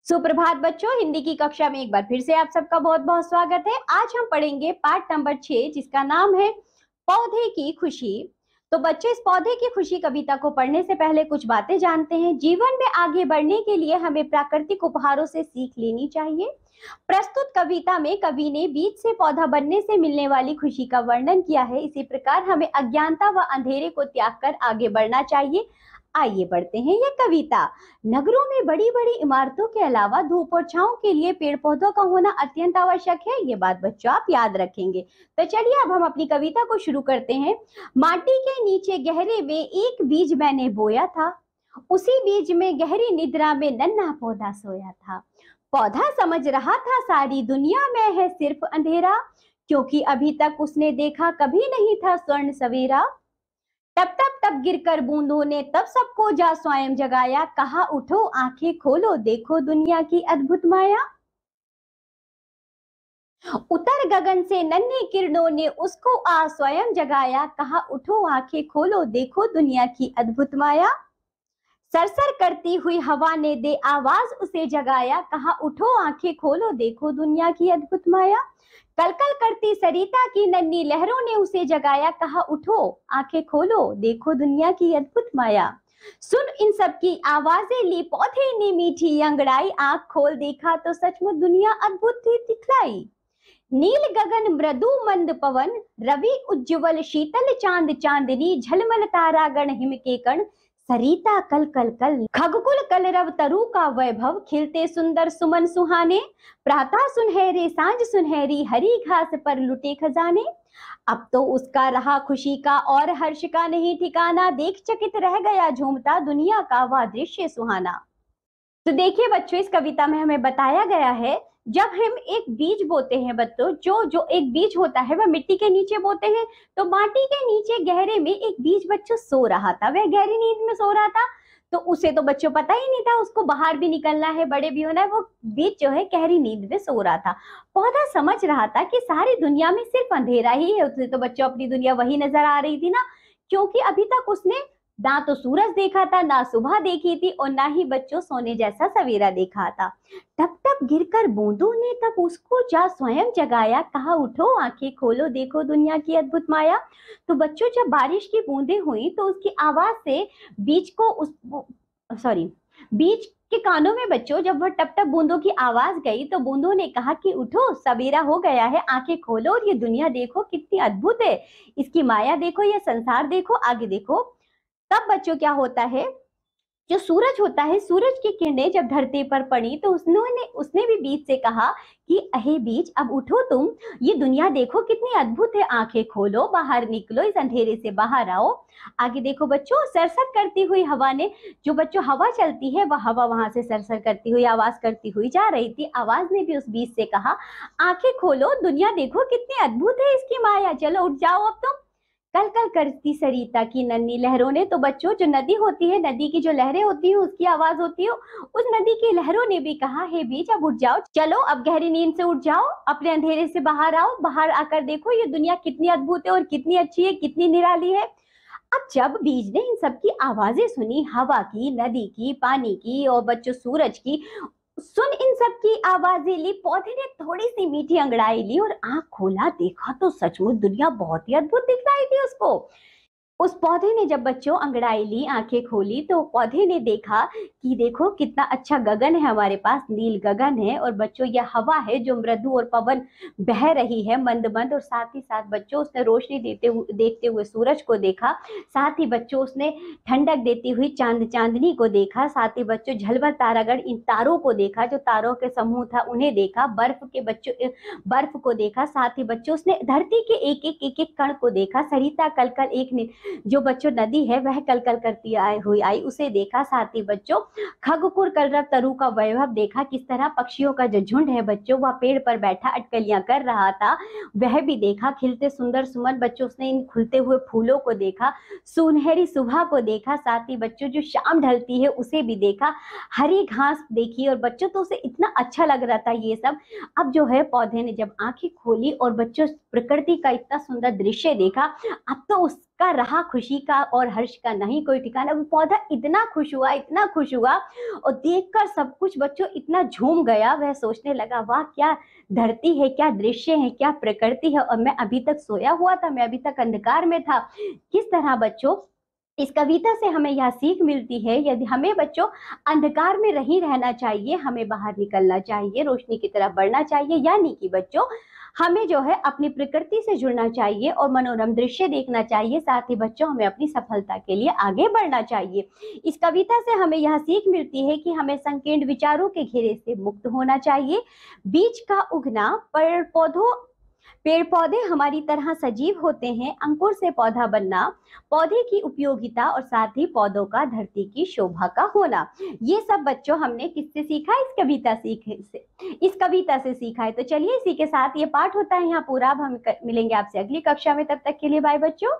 सुप्रभात बच्चों, हिंदी की कक्षा में एक बार फिर से आप सबका बहुत बहुत स्वागत है। आज हम पढ़ेंगे पाठ नंबर 6 जिसका नाम है पौधे की खुशी। तो बच्चे, इस पौधे की खुशी कविता को पढ़ने से पहले कुछ बातें जानते हैं। जीवन में आगे बढ़ने के लिए हमें प्राकृतिक उपहारों से सीख लेनी चाहिए। प्रस्तुत कविता में कवि ने बीज से पौधा बनने से मिलने वाली खुशी का वर्णन किया है। इसी प्रकार हमें अज्ञानता व अंधेरे को त्याग कर आगे बढ़ना चाहिए। आइए पढ़ते हैं यह कविता। नगरों में बड़ी बड़ी इमारतों के अलावा धूप और छांव के लिए पेड़ पौधों का होना अत्यंत आवश्यक है। ये बात बच्चों आप याद रखेंगे। तो चलिए अब हम अपनी कविता को शुरू करते हैं। माटी के नीचे गहरे में एक बीज मैंने बोया था, उसी बीज में गहरी निद्रा में नन्हा पौधा सोया था। पौधा समझ रहा था सारी दुनिया में है सिर्फ अंधेरा, क्योंकि अभी तक उसने देखा कभी नहीं था स्वर्ण सवेरा। तब तब तब गिरकर बूंदों ने तब सबको जा स्वयं जगाया, कहा उठो आंखें खोलो देखो दुनिया की अद्भुत माया। उतर गगन से नन्ही किरणों ने उसको आ स्वयं जगाया, कहा उठो आंखें खोलो देखो दुनिया की अद्भुत माया। सरसर करती हुई हवा ने दे आवाज उसे जगाया, कहा उठो आंखें खोलो देखो दुनिया की अद्भुत माया। कलकल करती सरिता की नन्ही लहरों ने उसे जगाया, कहा उठो आंखें खोलो देखो दुनिया की अद्भुत माया। सुन इन सब की आवाजें ली पौधे ने मीठी अंगड़ाई, आंख खोल देखा तो सचमुच दुनिया अद्भुत थी दिखलाई। नील गगन मृदु मंद पवन, रवि उज्ज्वल शीतल चांद चांदनी, झलमल तारागण हिम के कण, सरिता कल कल कल खगकुल कलरव तरु का वैभव, खिलते सुंदर सुमन सुहाने, प्रातः सुनहरे सांझ सुनहरी, हरी घास पर लुटे खजाने। अब तो उसका रहा खुशी का और हर्ष का नहीं ठिकाना, देख चकित रह गया झूमता दुनिया का वह दृश्य सुहाना। तो देखिए बच्चों, इस कविता में हमें बताया गया है जब हम एक बीज बोते हैं बच्चों, जो एक बीज होता है वह मिट्टी के नीचे बोते हैं। तो माटी के नीचे गहरे में एक बीज बच्चों सो रहा था, वह गहरी नींद में सो रहा था। तो उसे तो बच्चों पता ही नहीं था उसको बाहर भी निकलना है, बड़े भी होना है। वो बीज जो है गहरी नींद में सो रहा था। पौधा समझ रहा था कि सारी दुनिया में सिर्फ अंधेरा ही है। उसे तो बच्चों अपनी दुनिया वही नजर आ रही थी ना, क्योंकि अभी तक उसने ना तो सूरज देखा था, ना सुबह देखी थी, और ना ही बच्चों सोने जैसा सवेरा देखा था। तब तब गिरकर बूंदों ने तब उसको जा स्वयं जगाया, कहा उठो आंखें खोलो देखो दुनिया की अद्भुत माया। तो बच्चों, जब बारिश की बूंदें हुई तो उसकी आवाज से बीज के कानों में बच्चों जब वह टप टप बूंदों की आवाज गई तो बूंदों ने कहा कि उठो सवेरा हो गया है, आंखें खोलो और ये दुनिया देखो कितनी अद्भुत है, इसकी माया देखो, ये संसार देखो, आगे देखो। तब बच्चों क्या होता है, जो सूरज होता है, सूरज की किरणें जब धरती पर पड़ी तो उसने भी बीज से कहा कि अहे बीज अब उठो तुम, ये दुनिया देखो कितनी अद्भुत है, आंखें खोलो बाहर निकलो, इस अंधेरे से बाहर आओ। आगे देखो बच्चों, सरसर करती हुई हवा ने, जो बच्चों हवा चलती है वह हवा वहां से सरसर करती हुई आवाज करती हुई जा रही थी। आवाज ने भी उस बीज से कहा आंखें खोलो दुनिया देखो कितनी अद्भुत है, इसकी माया, चलो उठ जाओ अब तुम। कल कल करती सरिता की नन्ही लहरों ने, तो बच्चों जो नदी होती है, नदी की जो लहरें होती है उसकी आवाज होती है, उस नदी की लहरों ने भी कहा हे बीज अब उठ जाओ, चलो अब गहरी नींद से उठ जाओ, अपने अंधेरे से बाहर आओ, बाहर आकर देखो ये दुनिया कितनी अद्भुत है और कितनी अच्छी है, कितनी निराली है। अब जब बीज ने इन सब की आवाजें सुनी, हवा की, नदी की, पानी की और बच्चों सूरज की, सुन इन सब की आवाजें ली, पौधे ने थोड़ी सी मीठी अंगड़ाई ली और आंख खोला, देखा तो सचमुच दुनिया बहुत ही अद्भुत दिख रही थी उसको। उस पौधे ने जब बच्चों अंगड़ाई ली, आंखें खोली, तो पौधे ने देखा कि देखो कितना अच्छा गगन है हमारे पास, नील गगन है, और बच्चों यह हवा है जो मृदु और पवन बह रही है मंद मंद, और साथ ही साथ बच्चों उसने रोशनी देखते हुए सूरज को देखा, साथ ही बच्चों उसने ठंडक देती हुई चांदनी को देखा, साथ ही बच्चों झलमल तारागण इन तारों को देखा, जो तारों के समूह था उन्हें देखा, बर्फ को देखा, साथ ही बच्चों उसने धरती के एक एक कण को देखा, सरिता कलकल एक जो बच्चों नदी है वह कल कल करती आई उसे देखा, साथ ही बच्चों खगकुर कलरव तरु का वैभव देखा, किस तरह पक्षियों का जो झुंड है बच्चों वह पेड़ पर बैठा अटकलियां कर रहा था, वह भी देखा, खिलते सुंदर सुमन, बच्चों उसने इन खुलते हुए फूलों को देखा, सुनहरी सुबह को देखा, साथ ही बच्चों जो शाम ढलती है उसे भी देखा, हरी घास देखी, और बच्चों तो उसे इतना अच्छा लग रहा था ये सब। अब जो है पौधे ने जब आंखें खोली और बच्चों प्रकृति का इतना सुंदर दृश्य देखा, अब तो का रहा खुशी का और हर्ष का नहीं कोई ठिकाना। वो पौधा इतना खुश हुआ, इतना खुश हुआ, और देखकर सब कुछ बच्चों इतना झूम गया। वह सोचने लगा, वाह क्या धरती है, क्या दृश्य है, क्या प्रकृति है, और मैं अभी तक सोया हुआ था, मैं अभी तक अंधकार में था। किस तरह बच्चों इस कविता से हमें यह सीख मिलती है, यदि हमें बच्चों अंधकार में नहीं रहना चाहिए, हमें बाहर निकलना चाहिए, रोशनी की तरफ बढ़ना चाहिए। यानी कि बच्चों हमें जो है अपनी प्रकृति से जुड़ना चाहिए और मनोरम दृश्य देखना चाहिए। साथ ही बच्चों हमें अपनी सफलता के लिए आगे बढ़ना चाहिए। इस कविता से हमें यह सीख मिलती है कि हमें संकीर्ण विचारों के घेरे से मुक्त होना चाहिए। बीज का उगना, पेड़ पौधे हमारी तरह सजीव होते हैं, अंकुर से पौधा बनना, पौधे की उपयोगिता और साथ ही पौधों का धरती की शोभा का होना, ये सब बच्चों हमने किससे सीखा? इस कविता से सीखा है। तो चलिए इसी के साथ ये पाठ होता है यहाँ पूरा। अब हम मिलेंगे आपसे अगली कक्षा में, तब तक के लिए बाय बच्चों।